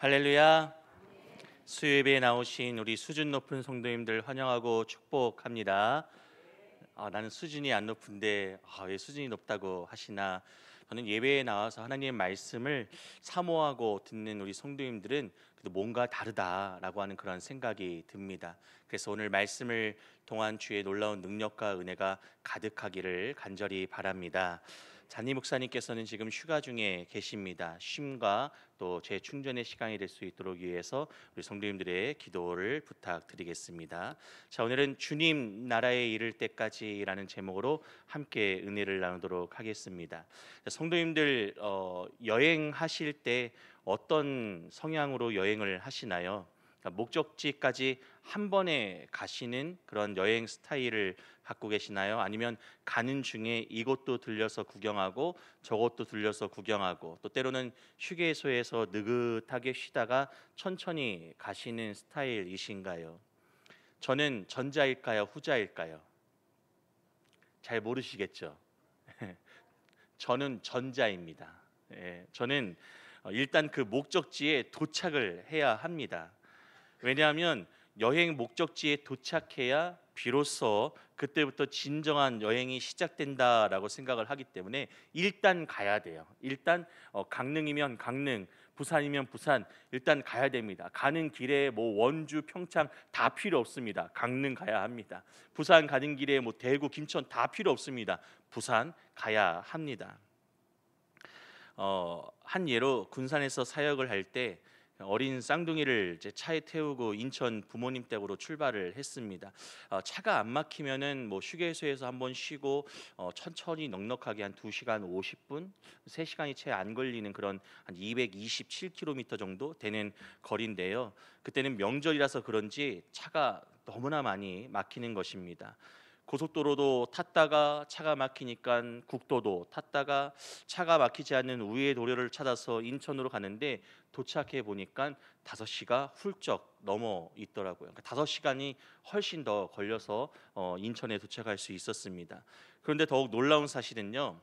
할렐루야. 수요예배에 나오신 우리 수준 높은 성도님들 환영하고 축복합니다. 나는 수준이 안 높은데 왜 수준이 높다고 하시나? 저는 예배에 나와서 하나님의 말씀을 사모하고 듣는 우리 성도님들은 그래도 뭔가 다르다라고 하는 그런 생각이 듭니다. 그래서 오늘 말씀을 통한 주의 놀라운 능력과 은혜가 가득하기를 간절히 바랍니다. 잔니 목사님께서는 지금 휴가 중에 계십니다. 쉼과 또 재충전의 시간이 될 수 있도록 위해서 우리 성도님들의 기도를 부탁드리겠습니다. 자, 오늘은 주님 나라에 이를 때까지라는 제목으로 함께 은혜를 나누도록 하겠습니다. 성도님들 여행하실 때 어떤 성향으로 여행을 하시나요? 그러니까 목적지까지 한 번에 가시는 그런 여행 스타일을 갖고 계시나요? 아니면 가는 중에 이곳도 들려서 구경하고 저곳도 들려서 구경하고 또 때로는 휴게소에서 느긋하게 쉬다가 천천히 가시는 스타일이신가요? 저는 전자일까요? 후자일까요? 잘 모르시겠죠? 저는 전자입니다. 저는 일단 그 목적지에 도착을 해야 합니다. 왜냐하면 여행 목적지에 도착해야 비로소 그때부터 진정한 여행이 시작된다라고 생각을 하기 때문에 일단 가야 돼요. 일단 강릉이면 강릉, 부산이면 부산, 일단 가야 됩니다. 가는 길에 뭐 원주, 평창 다 필요 없습니다. 강릉 가야 합니다. 부산 가는 길에 뭐 대구, 김천 다 필요 없습니다. 부산 가야 합니다. 한 예로 군산에서 사역을 할 때 어린 쌍둥이를 이제 차에 태우고 인천 부모님 댁으로 출발을 했습니다. 차가 안 막히면은 뭐 휴게소에서 한번 쉬고 천천히 넉넉하게 한 2시간 50분, 3시간이 채 안 걸리는 그런 한 227km 정도 되는 거리인데요. 그때는 명절이라서 그런지 차가 너무나 많이 막히는 것입니다. 고속도로도 탔다가 차가 막히니까 국도도 탔다가 차가 막히지 않는 우회의 도로를 찾아서 인천으로 가는데 도착해 보니까 5시가 훌쩍 넘어 있더라고요. 그러니까 5시간이 훨씬 더 걸려서 인천에 도착할 수 있었습니다. 그런데 더욱 놀라운 사실은요.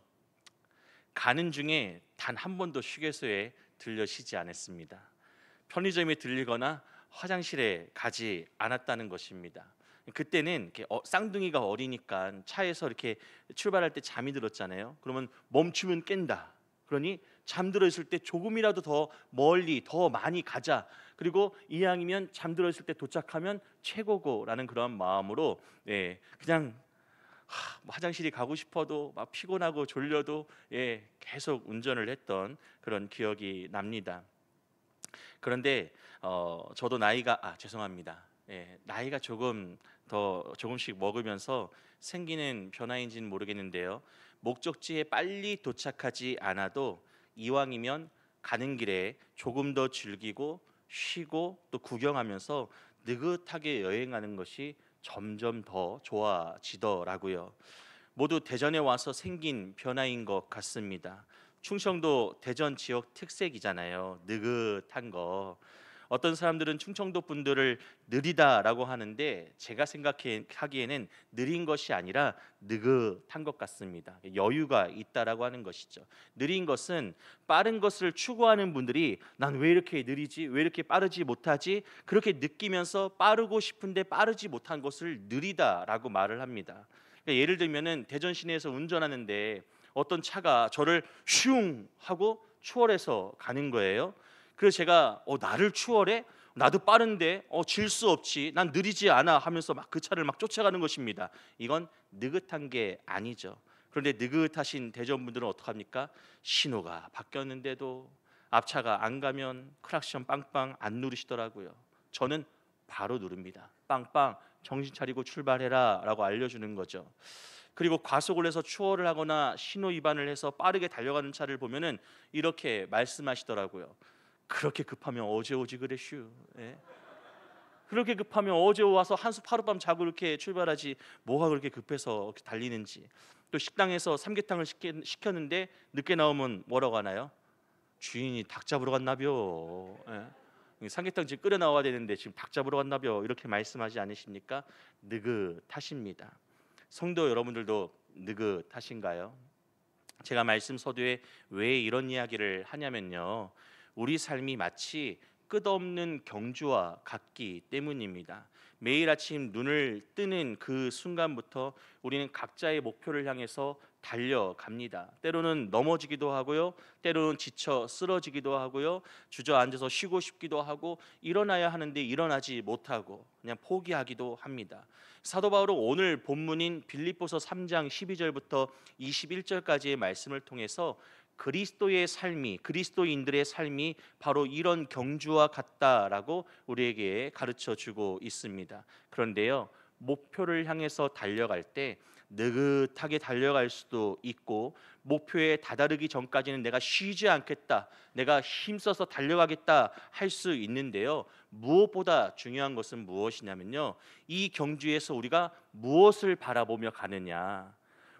가는 중에 단 한 번도 휴게소에 들려 쉬지 않았습니다. 편의점에 들리거나 화장실에 가지 않았다는 것입니다. 그때는 이렇게 쌍둥이가 어리니까 차에서 이렇게 출발할 때 잠이 들었잖아요. 그러면 멈추면 깬다. 그러니 잠들어 있을 때 조금이라도 더 멀리 더 많이 가자. 그리고 이왕이면 잠들어 있을 때 도착하면 최고고라는 그런 마음으로 그냥 화장실이 가고 싶어도 막 피곤하고 졸려도 계속 운전을 했던 그런 기억이 납니다. 그런데 저도 나이가 죄송합니다. 나이가 조금씩 먹으면서 생기는 변화인지는 모르겠는데요. 목적지에 빨리 도착하지 않아도 이왕이면 가는 길에 조금 더 즐기고 쉬고 또 구경하면서 느긋하게 여행하는 것이 점점 더 좋아지더라고요. 모두 대전에 와서 생긴 변화인 것 같습니다. 충청도 대전 지역 특색이잖아요. 느긋한 거. 어떤 사람들은 충청도 분들을 느리다라고 하는데 제가 생각하기에는 느린 것이 아니라 느긋한 것 같습니다. 여유가 있다라고 하는 것이죠. 느린 것은 빠른 것을 추구하는 분들이 난 왜 이렇게 느리지? 왜 이렇게 빠르지 못하지? 그렇게 느끼면서 빠르고 싶은데 빠르지 못한 것을 느리다라고 말을 합니다. 그러니까 예를 들면은 대전 시내에서 운전하는데 어떤 차가 저를 슝 하고 추월해서 가는 거예요. 그래서 제가 나를 추월해? 나도 빠른데 질 수 없지. 난 느리지 않아 하면서 막 그 차를 막 쫓아가는 것입니다. 이건 느긋한 게 아니죠. 그런데 느긋하신 대전 분들은 어떡합니까? 신호가 바뀌었는데도 앞차가 안 가면 크락션 빵빵 안 누르시더라고요. 저는 바로 누릅니다. 빵빵 정신 차리고 출발해라라고 알려주는 거죠. 그리고 과속을 해서 추월을 하거나 신호 위반을 해서 빠르게 달려가는 차를 보면은 이렇게 말씀하시더라고요. 그렇게 급하면 어제 오지 그랬슈. 그렇게 급하면 어제 와서 한숨 하룻밤 자고 이렇게 출발하지 뭐가 그렇게 급해서 달리는지. 또 식당에서 삼계탕을 시켰는데 늦게 나오면 뭐라고 하나요? 주인이 닭 잡으러 갔나벼. 삼계탕 지금 끓여 나와야 되는데 지금 닭 잡으러 갔나벼. 이렇게 말씀하지 않으십니까? 느긋하십니다. 성도 여러분들도 느긋하신가요? 제가 말씀 서두에 왜 이런 이야기를 하냐면요. 우리 삶이 마치 끝없는 경주와 같기 때문입니다. 매일 아침 눈을 뜨는 그 순간부터 우리는 각자의 목표를 향해서 달려갑니다. 때로는 넘어지기도 하고요. 때로는 지쳐 쓰러지기도 하고요. 주저앉아서 쉬고 싶기도 하고 일어나야 하는데 일어나지 못하고 그냥 포기하기도 합니다. 사도 바울은 오늘 본문인 빌립보서 3장 12절부터 21절까지의 말씀을 통해서 그리스도의 삶이 그리스도인들의 삶이 바로 이런 경주와 같다라고 우리에게 가르쳐 주고 있습니다. 그런데요. 목표를 향해서 달려갈 때 느긋하게 달려갈 수도 있고 목표에 다다르기 전까지는 내가 쉬지 않겠다. 내가 힘써서 달려가겠다 할 수 있는데요. 무엇보다 중요한 것은 무엇이냐면요. 이 경주에서 우리가 무엇을 바라보며 가느냐.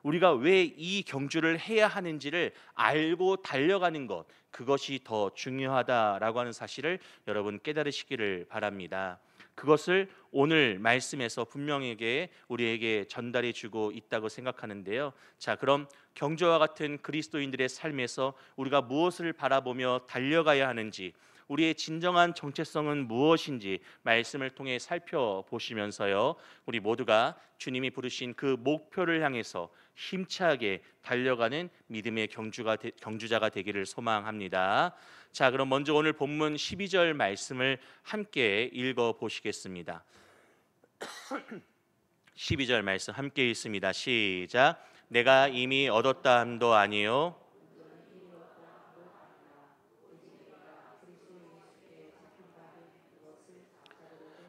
우리가 왜 이 경주를 해야 하는지를 알고 달려가는 것, 그것이 더 중요하다라고 하는 사실을 여러분 깨달으시기를 바랍니다. 그것을 오늘 말씀에서 분명하게 우리에게 전달해 주고 있다고 생각하는데요. 자, 그럼 경주와 같은 그리스도인들의 삶에서 우리가 무엇을 바라보며 달려가야 하는지, 우리의 진정한 정체성은 무엇인지 말씀을 통해 살펴보시면서요. 우리 모두가 주님이 부르신 그 목표를 향해서 힘차게 달려가는 믿음의 경주자가 되기를 소망합니다. 자, 그럼 먼저 오늘 본문 12절 말씀을 함께 읽어 보시겠습니다. 12절 말씀 함께 읽습니다. 시작. 내가 이미 얻었다 함도 아니요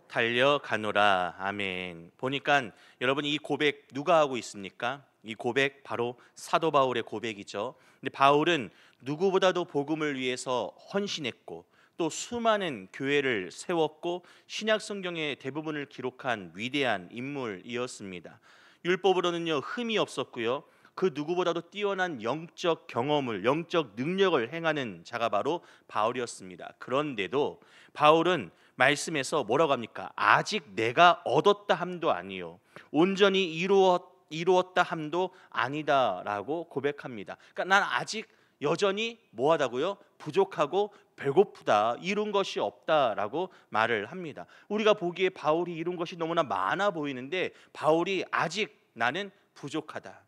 달려가노라. 아멘. 보니까 여러분 이 고백 누가 하고 있습니까? 이 고백 바로 사도 바울의 고백이죠. 근데 바울은 누구보다도 복음을 위해서 헌신했고 또 수많은 교회를 세웠고 신약 성경의 대부분을 기록한 위대한 인물이었습니다. 율법으로는요 흠이 없었고요. 그 누구보다도 뛰어난 영적 경험을 영적 능력을 행하는 자가 바로 바울이었습니다. 그런데도 바울은 말씀에서 뭐라고 합니까? 아직 내가 얻었다 함도 아니요 온전히 이루었다 함도 아니다라고 고백합니다. 그러니까 난 아직 여전히 뭐하다고요? 부족하고 배고프다, 이룬 것이 없다라고 말을 합니다. 우리가 보기에 바울이 이룬 것이 너무나 많아 보이는데 바울이 아직 나는 부족하다,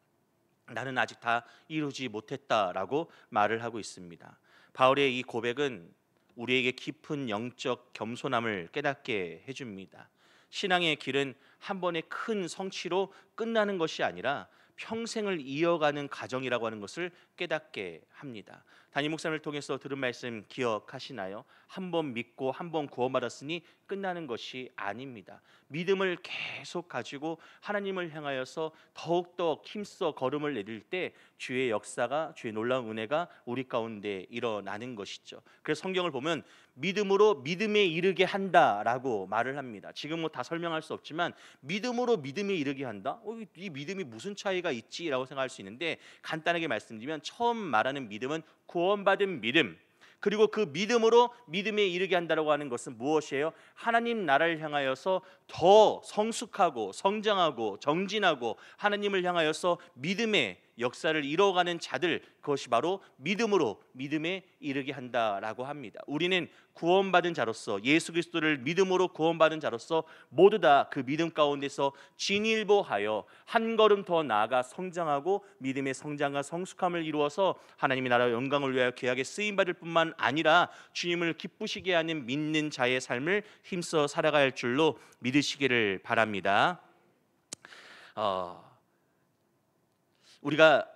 나는 아직 다 이루지 못했다라고 말을 하고 있습니다. 바울의 이 고백은 우리에게 깊은 영적 겸손함을 깨닫게 해줍니다. 신앙의 길은 한 번의 큰 성취로 끝나는 것이 아니라 평생을 이어가는 과정이라고 하는 것을 깨닫게 합니다. 담임 목사님을 통해서 들은 말씀 기억하시나요? 한 번 믿고 한 번 구원받았으니 끝나는 것이 아닙니다. 믿음을 계속 가지고 하나님을 향하여서 더욱더 힘써 걸음을 내딜 때 주의 역사가, 주의 놀라운 은혜가 우리 가운데 일어나는 것이죠. 그래서 성경을 보면 믿음으로 믿음에 이르게 한다라고 말을 합니다. 지금 뭐 다 설명할 수 없지만 믿음으로 믿음에 이르게 한다? 이 믿음이 무슨 차이가 있지라고 생각할 수 있는데 간단하게 말씀드리면 처음 말하는 믿음은 구원받은 믿음, 그리고 그 믿음으로 믿음에 이르게 한다라고 하는 것은 무엇이에요? 하나님 나라를 향하여서 더 성숙하고 성장하고 정진하고 하나님을 향하여서 믿음의 역사를 이뤄가는 자들, 그것이 바로 믿음으로 믿음에 이르게 한다라고 합니다. 우리는 구원받은 자로서 예수 그리스도를 믿음으로 구원받은 자로서 모두 다 그 믿음 가운데서 진일보하여 한 걸음 더 나아가 성장하고 믿음의 성장과 성숙함을 이루어서 하나님의 나라의 영광을 위하여 귀하게 쓰임받을 뿐만 아니라 주님을 기쁘시게 하는 믿는 자의 삶을 힘써 살아갈 줄로 믿으시기를 바랍니다. 우리가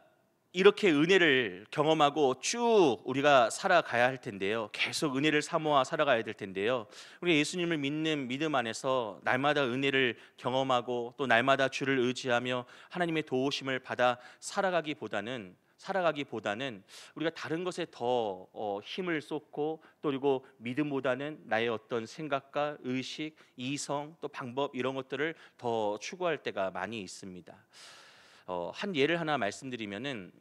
이렇게 은혜를 경험하고 쭉 우리가 살아가야 할 텐데요. 계속 은혜를 사모하 살아가야 될 텐데요. 우리 예수님을 믿는 믿음 안에서 날마다 은혜를 경험하고 또 날마다 주를 의지하며 하나님의 도우심을 받아 살아가기보다는 우리가 다른 것에 더 힘을 쏟고 또 그리고 믿음보다는 나의 어떤 생각과 의식, 이성, 또 방법 이런 것들을 더 추구할 때가 많이 있습니다. 한 예를 하나 말씀드리면은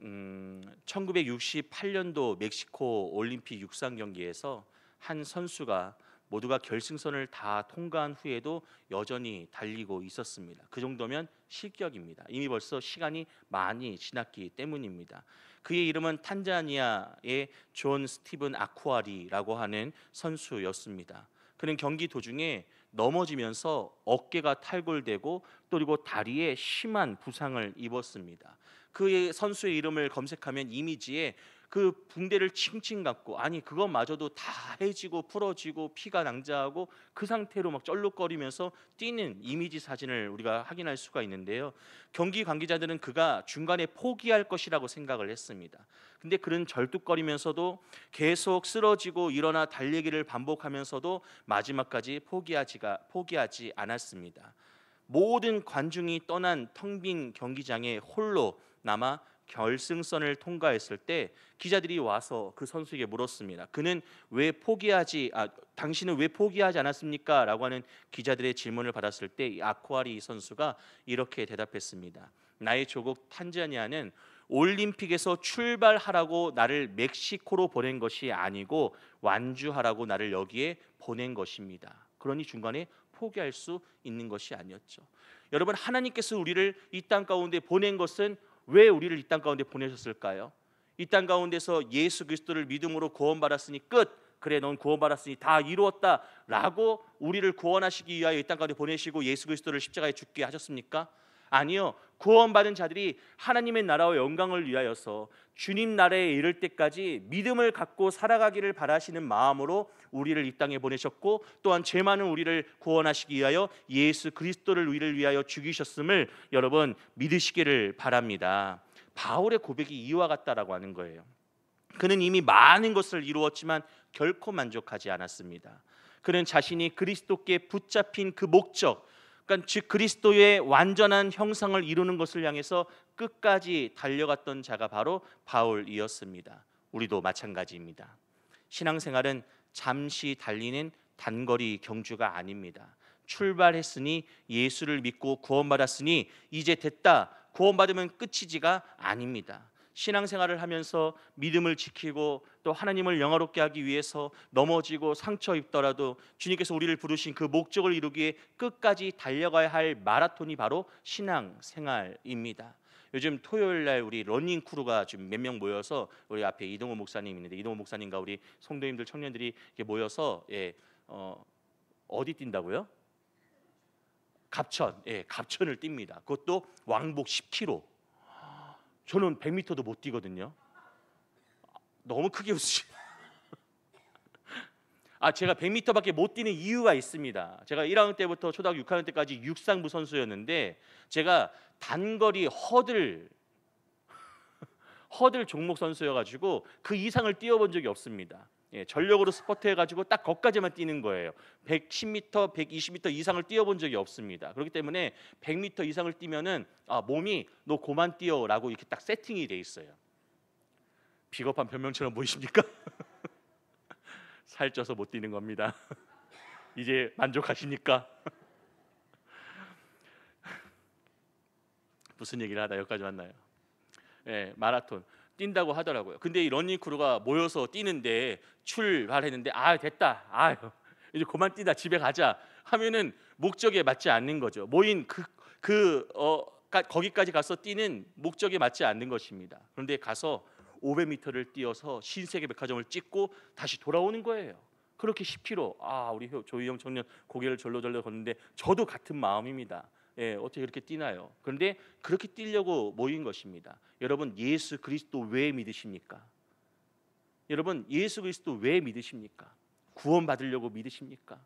1968년도 멕시코 올림픽 육상 경기에서 한 선수가 모두가 결승선을 다 통과한 후에도 여전히 달리고 있었습니다. 그 정도면 실격입니다. 이미 벌써 시간이 많이 지났기 때문입니다. 그의 이름은 탄자니아의 존 스티븐 아쿠아리라고 하는 선수였습니다. 그는 경기 도중에 넘어지면서 어깨가 탈골되고 또 그리고 다리에 심한 부상을 입었습니다. 그의 선수의 이름을 검색하면 이미지에 그 붕대를 칭칭 감고, 아니 그것마저도 다 해지고 풀어지고 피가 낭자하고 그 상태로 막 쩔룩거리면서 뛰는 이미지 사진을 우리가 확인할 수가 있는데요. 경기 관계자들은 그가 중간에 포기할 것이라고 생각을 했습니다. 근데 그는 절뚝거리면서도 계속 쓰러지고 일어나 달리기를 반복하면서도 마지막까지 포기하지 않았습니다. 모든 관중이 떠난 텅 빈 경기장에 홀로 남아 결승선을 통과했을 때 기자들이 와서 그 선수에게 물었습니다. 당신은 왜 포기하지 않았습니까? 라고 하는 기자들의 질문을 받았을 때 이 아쿠아리 선수가 이렇게 대답했습니다. 나의 조국 탄자니아는 올림픽에서 출발하라고 나를 멕시코로 보낸 것이 아니고 완주하라고 나를 여기에 보낸 것입니다. 그러니 중간에 포기할 수 있는 것이 아니었죠. 여러분, 하나님께서 우리를 이 땅 가운데 보낸 것은 왜 우리를 이 땅 가운데 보내셨을까요? 이 땅 가운데서 예수 그리스도를 믿음으로 구원받았으니 끝, 그래 넌 구원받았으니 다 이루었다 라고 우리를 구원하시기 위하여 이 땅 가운데 보내시고 예수 그리스도를 십자가에 죽게 하셨습니까? 아니요. 구원받은 자들이 하나님의 나라와 영광을 위하여서 주님 나라에 이를 때까지 믿음을 갖고 살아가기를 바라시는 마음으로 우리를 이 땅에 보내셨고, 또한 죄 많은 우리를 구원하시기 위하여 예수 그리스도를 우리를 위하여 죽이셨음을 여러분 믿으시기를 바랍니다. 바울의 고백이 이와 같다라고 하는 거예요. 그는 이미 많은 것을 이루었지만 결코 만족하지 않았습니다. 그는 자신이 그리스도께 붙잡힌 그 목적, 그러니까 즉 그리스도의 완전한 형상을 이루는 것을 향해서 끝까지 달려갔던 자가 바로 바울이었습니다. 우리도 마찬가지입니다. 신앙생활은 잠시 달리는 단거리 경주가 아닙니다. 출발했으니, 예수를 믿고 구원받았으니 이제 됐다, 구원받으면 끝이지가 아닙니다. 신앙생활을 하면서 믿음을 지키고 또 하나님을 영화롭게 하기 위해서 넘어지고 상처 입더라도 주님께서 우리를 부르신 그 목적을 이루기에 끝까지 달려가야 할 마라톤이 바로 신앙생활입니다. 요즘 토요일 날 우리 러닝 크루가 지금 몇 명 모여서, 우리 앞에 이동호 목사님 있는데 이동호 목사님과 우리 성도님들 청년들이 이렇게 모여서 어디 뛴다고요? 갑천, 갑천을 뜁니다. 그것도 왕복 10km. 저는 100m도 못 뛰거든요. 너무 크게 웃으시. 제가 100m밖에 못 뛰는 이유가 있습니다. 제가 1학년 때부터 초등학교 6학년 때까지 육상부 선수였는데, 제가 단거리 허들 종목 선수여가지고 그 이상을 뛰어본 적이 없습니다. 전력으로 스퍼트 해가지고 딱 거기까지만 뛰는 거예요. 110m, 120m 이상을 뛰어본 적이 없습니다. 그렇기 때문에 100m 이상을 뛰면은 몸이 너 그만 뛰어라고 이렇게 딱 세팅이 돼 있어요. 비겁한 변명처럼 보이십니까? 살쪄서 못 뛰는 겁니다. 이제 만족하십니까? 무슨 얘기를 하다 여기까지 왔나요? 마라톤 뛴다고 하더라고요. 근데 이 러닝 크루가 모여서 뛰는데 출발했는데 됐다, 이제 그만 뛰다 집에 가자 하면은 목적에 맞지 않는 거죠. 모인 거기까지 가서 뛰는 목적에 맞지 않는 것입니다. 그런데 가서 500m를 뛰어서 신세계 백화점을 찍고 다시 돌아오는 거예요. 그렇게 10km. 우리 조희영 청년 고개를 절로절로 걷는데 저도 같은 마음입니다. 어떻게 그렇게 뛰나요? 그런데 그렇게 뛰려고 모인 것입니다. 여러분, 예수 그리스도 왜 믿으십니까? 여러분, 예수 그리스도 왜 믿으십니까? 구원 받으려고 믿으십니까?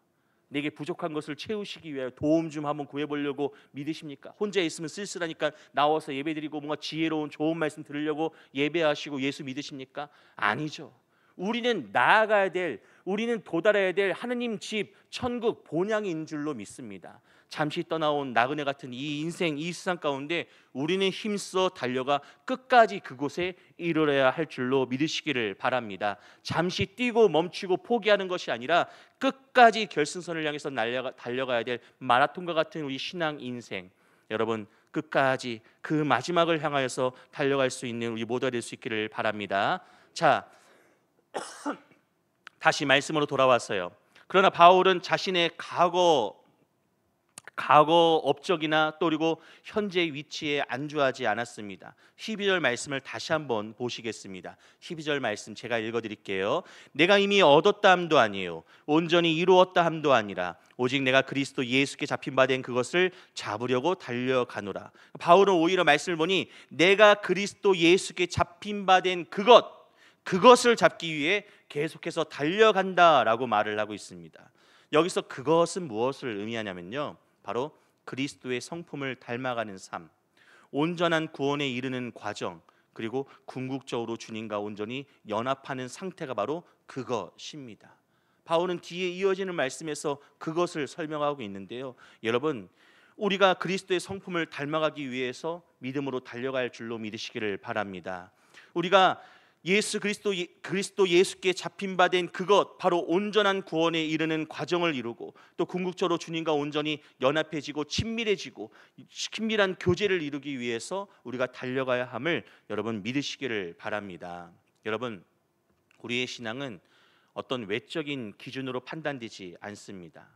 내게 부족한 것을 채우시기 위하여 도움 좀 한번 구해보려고 믿으십니까? 혼자 있으면 쓸쓸하니까 나와서 예배드리고 뭔가 지혜로운 좋은 말씀 들으려고 예배하시고 예수 믿으십니까? 아니죠. 우리는 나아가야 될, 우리는 도달해야 될 하느님 집, 천국, 본향인 줄로 믿습니다. 잠시 떠나온 나그네 같은 이 인생, 이 세상 가운데 우리는 힘써 달려가 끝까지 그곳에 이르러야 할 줄로 믿으시기를 바랍니다. 잠시 뛰고 멈추고 포기하는 것이 아니라 끝까지 결승선을 향해서 달려가야 될 마라톤과 같은 우리 신앙 인생, 여러분 끝까지 그 마지막을 향하여서 달려갈 수 있는 우리 모두가 될 수 있기를 바랍니다. 자, 다시 말씀으로 돌아왔어요. 그러나 바울은 자신의 과거 업적이나 또 그리고 현재 위치에 안주하지 않았습니다. 12절 말씀을 다시 한번 보시겠습니다. 12절 말씀 제가 읽어드릴게요. 내가 이미 얻었다 함도 아니요 온전히 이루었다 함도 아니라 오직 내가 그리스도 예수께 잡힌 바 된 그것을 잡으려고 달려가노라. 바울은 오히려 말씀을 보니 내가 그리스도 예수께 잡힌 바 된 그것을 잡기 위해 계속해서 달려간다라고 말을 하고 있습니다. 여기서 그것은 무엇을 의미하냐면요, 바로 그리스도의 성품을 닮아가는 삶, 온전한 구원에 이르는 과정, 그리고 궁극적으로 주님과 온전히 연합하는 상태가 바로 그것입니다. 바울은 뒤에 이어지는 말씀에서 그것을 설명하고 있는데요, 여러분, 우리가 그리스도의 성품을 닮아가기 위해서 믿음으로 달려갈 줄로 믿으시기를 바랍니다. 우리가 그리스도 예수께 잡힌 바 된 그것, 바로 온전한 구원에 이르는 과정을 이루고 또 궁극적으로 주님과 온전히 연합해지고 친밀한 교제를 이루기 위해서 우리가 달려가야 함을 여러분 믿으시기를 바랍니다. 여러분, 우리의 신앙은 어떤 외적인 기준으로 판단되지 않습니다.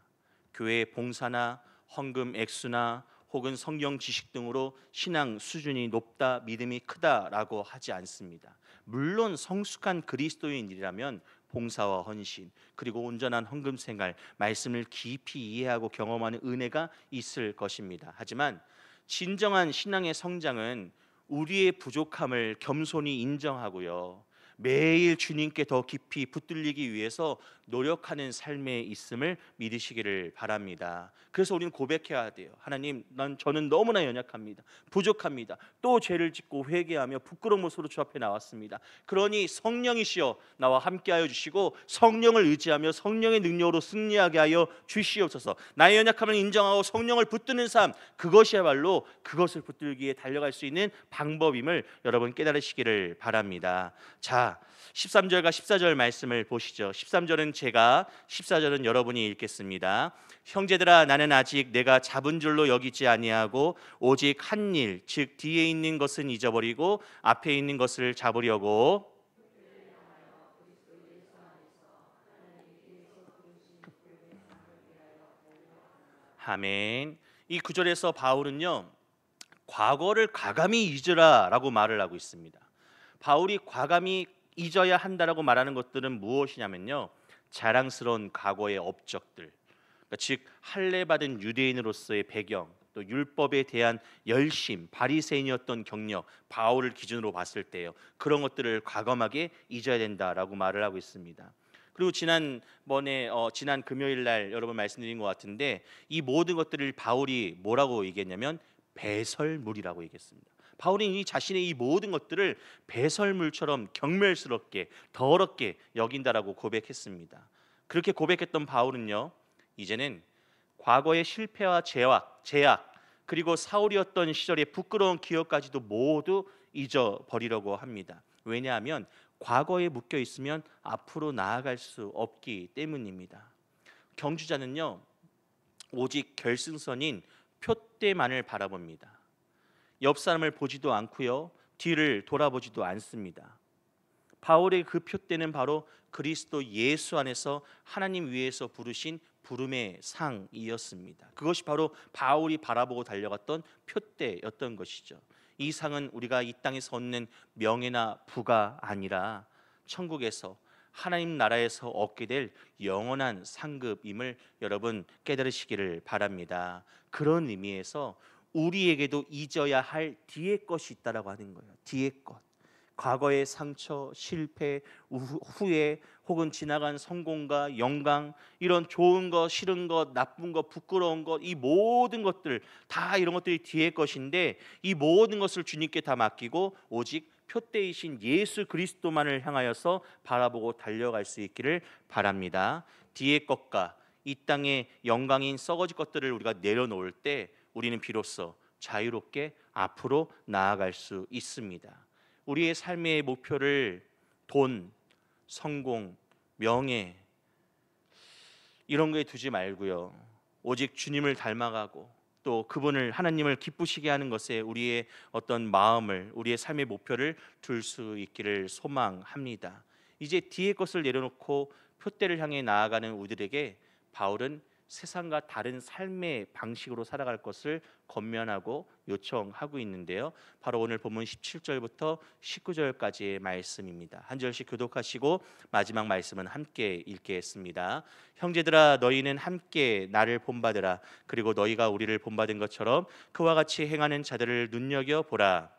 교회의 봉사나 헌금 액수나 혹은 성경 지식 등으로 신앙 수준이 높다, 믿음이 크다라고 하지 않습니다. 물론 성숙한 그리스도인이라면 봉사와 헌신, 그리고 온전한 헌금 생활, 말씀을 깊이 이해하고 경험하는 은혜가 있을 것입니다. 하지만 진정한 신앙의 성장은 우리의 부족함을 겸손히 인정하고요, 매일 주님께 더 깊이 붙들리기 위해서 노력하는 삶에 있음을 믿으시기를 바랍니다. 그래서 우리는 고백해야 돼요. 하나님, 저는 너무나 연약합니다. 부족합니다. 또 죄를 짓고 회개하며 부끄러운 모습으로 주 앞에 나왔습니다. 그러니 성령이시여 나와 함께하여 주시고 성령을 의지하며 성령의 능력으로 승리하게 하여 주시옵소서. 나의 연약함을 인정하고 성령을 붙드는 삶, 그것이야말로 그것을 붙들기에 달려갈 수 있는 방법임을 여러분 깨달으시기를 바랍니다. 자, 13절과 14절 말씀을 보시죠. 13절은 제가, 14절은 여러분이 읽겠습니다. 형제들아, 나는 아직 내가 잡은 줄로 여기지 아니하고 오직 한 일, 즉 뒤에 있는 것은 잊어버리고 앞에 있는 것을 잡으려고. 아멘. 이 구절에서 바울은요, 과거를 과감히 잊으라라고 말을 하고 있습니다. 바울이 과감히 잊어야 한다라고 말하는 것들은 무엇이냐면요, 자랑스러운 과거의 업적들, 그러니까 즉 할례 받은 유대인으로서의 배경, 또 율법에 대한 열심, 바리새인이었던 경력, 바울을 기준으로 봤을 때요, 그런 것들을 과감하게 잊어야 된다라고 말을 하고 있습니다. 그리고 지난 금요일 날 여러분 말씀드린 것 같은데, 이 모든 것들을 바울이 뭐라고 얘기했냐면 배설물이라고 얘기했습니다. 바울이 자신의 이 모든 것들을 배설물처럼 경멸스럽게 더럽게 여긴다라고 고백했습니다. 그렇게 고백했던 바울은요, 이제는 과거의 실패와 제약, 그리고 사울이었던 시절의 부끄러운 기억까지도 모두 잊어버리려고 합니다. 왜냐하면 과거에 묶여 있으면 앞으로 나아갈 수 없기 때문입니다. 경주자는요, 오직 결승선인 표대만을 바라봅니다. 옆 사람을 보지도 않고요, 뒤를 돌아보지도 않습니다. 바울의 그 표대는 바로 그리스도 예수 안에서 하나님 위에서 부르신 부름의 상이었습니다. 그것이 바로 바울이 바라보고 달려갔던 표대였던 것이죠. 이 상은 우리가 이 땅에서 얻는 명예나 부가 아니라 천국에서 하나님 나라에서 얻게 될 영원한 상급임을 여러분 깨달으시기를 바랍니다. 그런 의미에서 우리에게도 잊어야 할 뒤의 것이 있다라고 하는 거예요. 뒤의 것. 과거의 상처, 실패, 후회, 혹은 지나간 성공과 영광, 이런 좋은 것, 싫은 것, 나쁜 것, 부끄러운 것, 이 모든 것들 다 이런 것들이 뒤의 것인데, 이 모든 것을 주님께 다 맡기고 오직 표대이신 예수 그리스도만을 향하여서 바라보고 달려갈 수 있기를 바랍니다. 뒤의 것과 이 땅의 영광인 썩어질 것들을 우리가 내려놓을 때 우리는 비로소 자유롭게 앞으로 나아갈 수 있습니다. 우리의 삶의 목표를 돈, 성공, 명예 이런 거에 두지 말고요, 오직 주님을 닮아가고 또 그분을, 하나님을 기쁘시게 하는 것에 우리의 어떤 마음을, 우리의 삶의 목표를 둘 수 있기를 소망합니다. 이제 뒤의 것을 내려놓고 표대를 향해 나아가는 우리들에게 바울은 세상과 다른 삶의 방식으로 살아갈 것을 권면하고 요청하고 있는데요. 바로 오늘 본문 17절부터 19절까지의 말씀입니다. 한 절씩 교독하시고 마지막 말씀은 함께 읽겠습니다. 형제들아, 너희는 함께 나를 본받으라. 그리고 너희가 우리를 본받은 것처럼 그와 같이 행하는 자들을 눈여겨 보라.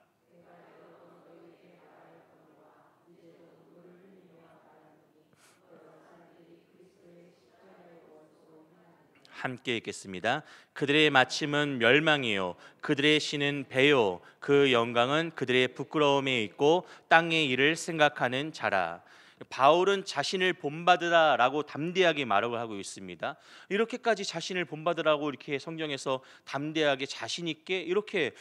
함께 읽겠습니다. 그들의 마침은 멸망이요 그들의 신은 배요 그 영광은 그들의 부끄러움에 있고 땅의 일을 생각하는 자라. 바울은 자신을 본받으라라고 담대하게 말을 하고 있습니다. 이렇게까지 자신을 본받으라고 이렇게 성경에서 담대하게 자신 있게 이렇게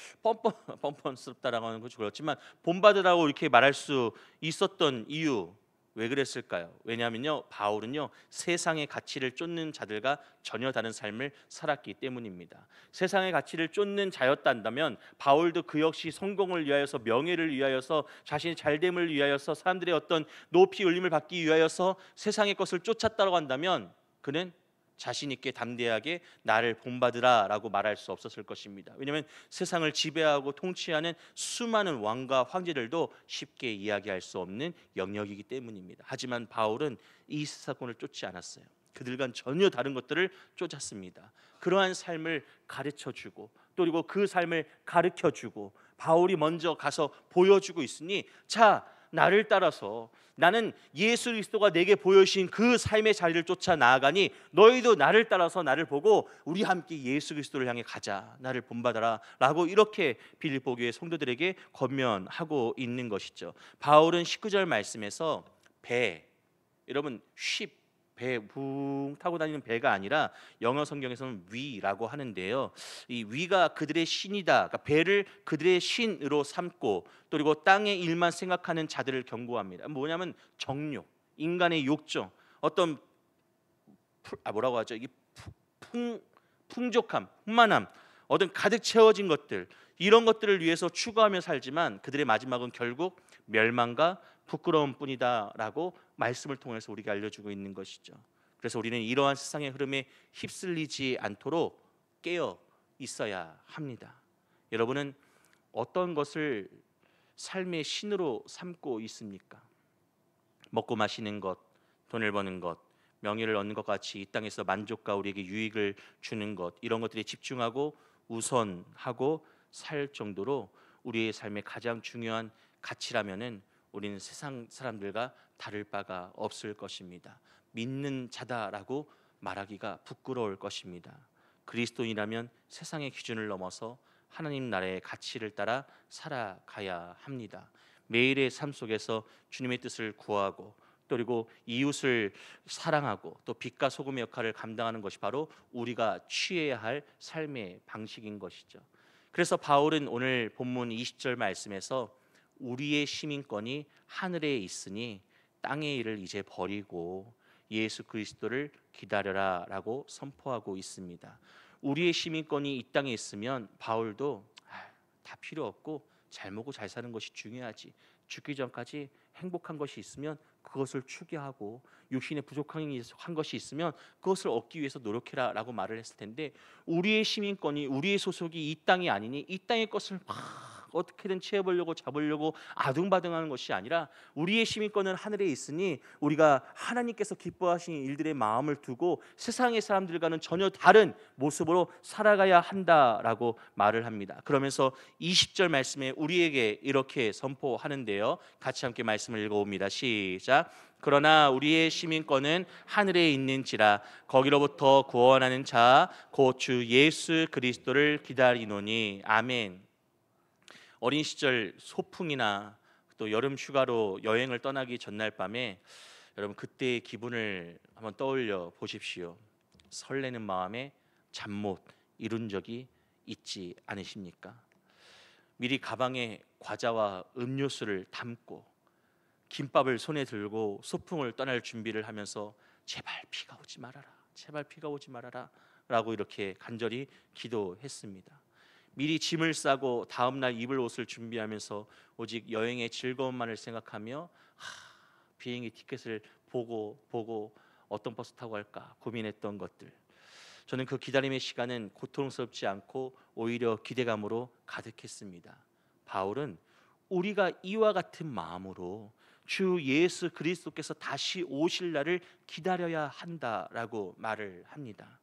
뻔뻔스럽다라고 하는 것이 그렇지만 본받으라고 이렇게 말할 수 있었던 이유, 왜 그랬을까요? 왜냐하면요, 바울은요 세상의 가치를 쫓는 자들과 전혀 다른 삶을 살았기 때문입니다. 세상의 가치를 쫓는 자였단다면 바울도 그 역시 성공을 위하여서, 명예를 위하여서, 자신의 잘됨을 위하여서, 사람들의 어떤 높이 울림을 받기 위하여서 세상의 것을 쫓았다고 한다면 그는 자신 있게 담대하게 나를 본받으라라고 말할 수 없었을 것입니다. 왜냐하면 세상을 지배하고 통치하는 수많은 왕과 황제들도 쉽게 이야기할 수 없는 영역이기 때문입니다. 하지만 바울은 이 세상권을 쫓지 않았어요. 그들과는 전혀 다른 것들을 쫓았습니다. 그러한 삶을 가르쳐주고 또 그리고 그 삶을 가르쳐주고 바울이 먼저 가서 보여주고 있으니, 자, 나를 따라서 나는 예수 그리스도가 내게 보여주신 그 삶의 자리를 쫓아 나아가니 너희도 나를 따라서 나를 보고 우리 함께 예수 그리스도를 향해 가자, 나를 본받아라 라고 이렇게 빌립보 교회 성도들에게 권면하고 있는 것이죠. 바울은 19절 말씀에서 배, 여러분 배 붕 타고 다니는 배가 아니라 영어 성경에서는 위라고 하는데요, 이 위가 그들의 신이다, 그러니까 배를 그들의 신으로 삼고 또 그리고 땅의 일만 생각하는 자들을 경고합니다. 뭐냐면 정욕, 인간의 욕정, 어떤 뭐라고 하죠? 이게 풍족함, 풍만함, 어떤 가득 채워진 것들, 이런 것들을 위해서 추구하며 살지만 그들의 마지막은 결국 멸망과 부끄러움뿐이다라고 말씀을 통해서 우리가 알려주고 있는 것이죠. 그래서 우리는 이러한 세상의 흐름에 휩쓸리지 않도록 깨어 있어야 합니다. 여러분은 어떤 것을 삶의 신으로 삼고 있습니까? 먹고 마시는 것, 돈을 버는 것, 명예를 얻는 것 같이 이 땅에서 만족과 우리에게 유익을 주는 것, 이런 것들에 집중하고 우선하고 살 정도로 우리의 삶의 가장 중요한 가치라면은 우리는 세상 사람들과 다를 바가 없을 것입니다. 믿는 자다라고 말하기가 부끄러울 것입니다. 그리스도인이라면 세상의 기준을 넘어서 하나님 나라의 가치를 따라 살아가야 합니다. 매일의 삶 속에서 주님의 뜻을 구하고 또 그리고 이웃을 사랑하고 또 빛과 소금의 역할을 감당하는 것이 바로 우리가 취해야 할 삶의 방식인 것이죠. 그래서 바울은 오늘 본문 20절 말씀에서 우리의 시민권이 하늘에 있으니 땅의 일을 이제 버리고 예수 그리스도를 기다려라 라고 선포하고 있습니다. 우리의 시민권이 이 땅에 있으면 바울도 다 필요 없고 잘 먹고 잘 사는 것이 중요하지, 죽기 전까지 행복한 것이 있으면 그것을 추구하고 육신의 부족한 것이 있으면 그것을 얻기 위해서 노력해라 라고 말을 했을 텐데, 우리의 시민권이, 우리의 소속이 이 땅이 아니니 이 땅의 것을 막 어떻게든 채워보려고 잡으려고 아둥바둥하는 것이 아니라 우리의 시민권은 하늘에 있으니 우리가 하나님께서 기뻐하시는 일들의 마음을 두고 세상의 사람들과는 전혀 다른 모습으로 살아가야 한다라고 말을 합니다. 그러면서 20절 말씀에 우리에게 이렇게 선포하는데요, 같이 함께 말씀을 읽어봅니다. 시작. 그러나 우리의 시민권은 하늘에 있는지라 거기로부터 구원하는 자 곧 주 예수 그리스도를 기다리노니. 아멘. 어린 시절 소풍이나 또 여름 휴가로 여행을 떠나기 전날 밤에 여러분 그때의 기분을 한번 떠올려 보십시오. 설레는 마음에 잠 못 이룬 적이 있지 않으십니까? 미리 가방에 과자와 음료수를 담고 김밥을 손에 들고 소풍을 떠날 준비를 하면서 제발 비가 오지 말아라, 제발 비가 오지 말아라 라고 이렇게 간절히 기도했습니다. 미리 짐을 싸고 다음날 입을 옷을 준비하면서 오직 여행의 즐거움만을 생각하며 비행기 티켓을 보고 어떤 버스 타고 갈까 고민했던 것들, 저는 그 기다림의 시간은 고통스럽지 않고 오히려 기대감으로 가득했습니다. 바울은 우리가 이와 같은 마음으로 주 예수 그리스도께서 다시 오실 날을 기다려야 한다라고 말을 합니다.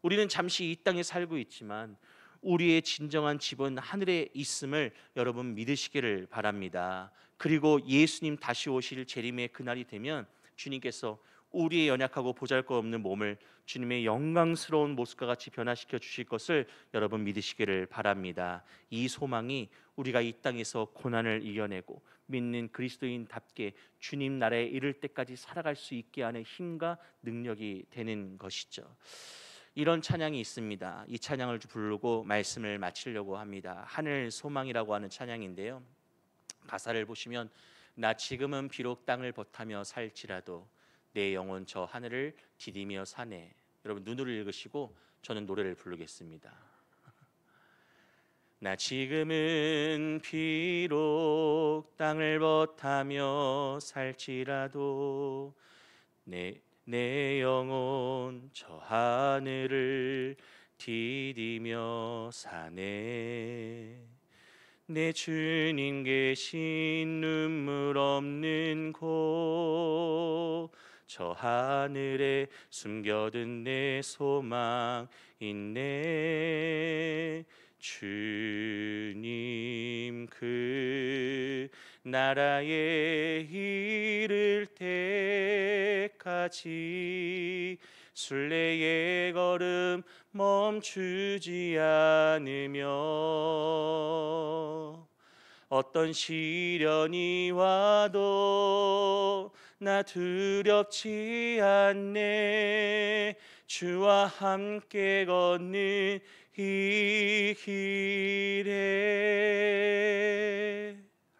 우리는 잠시 이 땅에 살고 있지만 우리의 진정한 집은 하늘에 있음을 여러분 믿으시기를 바랍니다. 그리고 예수님 다시 오실 재림의 그날이 되면 주님께서 우리의 연약하고 보잘것없는 몸을 주님의 영광스러운 모습과 같이 변화시켜 주실 것을 여러분 믿으시기를 바랍니다. 이 소망이 우리가 이 땅에서 고난을 이겨내고 믿는 그리스도인답게 주님 나라에 이를 때까지 살아갈 수 있게 하는 힘과 능력이 되는 것이죠. 이런 찬양이 있습니다. 이 찬양을 부르고 말씀을 마치려고 합니다. 하늘 소망이라고 하는 찬양인데요, 가사를 보시면 나 지금은 비록 땅을 버타며 살지라도 내 영혼 저 하늘을 디디며 사네. 여러분 눈으로 읽으시고 저는 노래를 부르겠습니다. 나 지금은 비록 땅을 버타며 살지라도 내 영혼 저 하늘을 디디며 사네. 내 주님 계신 눈물 없는 곳 저 하늘에 숨겨둔 내 소망 있네. 주님 그 나라에 이를 때까지 순례의 걸음 멈추지 않으며 어떤 시련이 와도 나 두렵지 않네. 주와 함께 걷는 이 길에.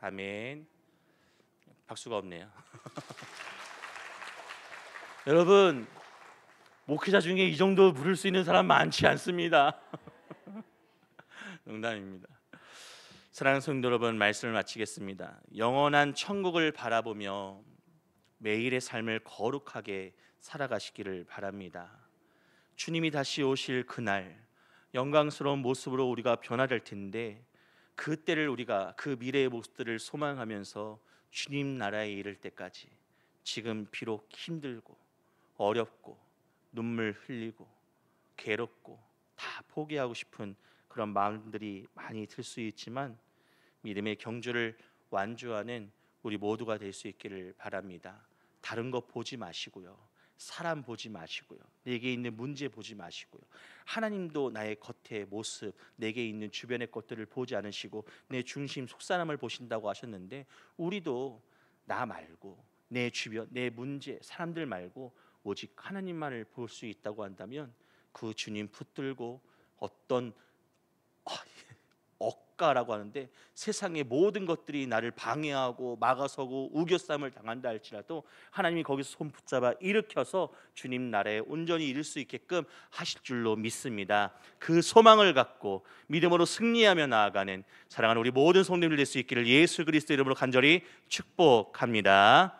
아멘. 박수가 없네요. 여러분 목회자 중에 이 정도 부를 수 있는 사람 많지 않습니다. 농담입니다. 사랑하는 성도 여러분, 말씀을 마치겠습니다. 영원한 천국을 바라보며 매일의 삶을 거룩하게 살아가시기를 바랍니다. 주님이 다시 오실 그날 영광스러운 모습으로 우리가 변화될 텐데, 그때를 우리가 그 미래의 모습들을 소망하면서 주님 나라에 이를 때까지 지금 비록 힘들고 어렵고 눈물 흘리고 괴롭고 다 포기하고 싶은 그런 마음들이 많이 들 수 있지만 믿음의 경주를 완주하는 우리 모두가 될 수 있기를 바랍니다. 다른 것 보지 마시고요, 사람 보지 마시고요, 내게 있는 문제 보지 마시고요, 하나님도 나의 겉의 모습, 내게 있는 주변의 것들을 보지 않으시고 내 중심 속사람을 보신다고 하셨는데, 우리도 나 말고 내 주변, 내 문제, 사람들 말고 오직 하나님만을 볼 수 있다고 한다면 그 주님 붙들고 어떤 억가라고 하는데 세상의 모든 것들이 나를 방해하고 막아서고 우겨쌈을 당한다 할지라도 하나님이 거기서 손 붙잡아 일으켜서 주님 나라에 온전히 이룰 수 있게끔 하실 줄로 믿습니다. 그 소망을 갖고 믿음으로 승리하며 나아가는 사랑하는 우리 모든 성도님들 될 수 있기를 예수 그리스도 이름으로 간절히 축복합니다.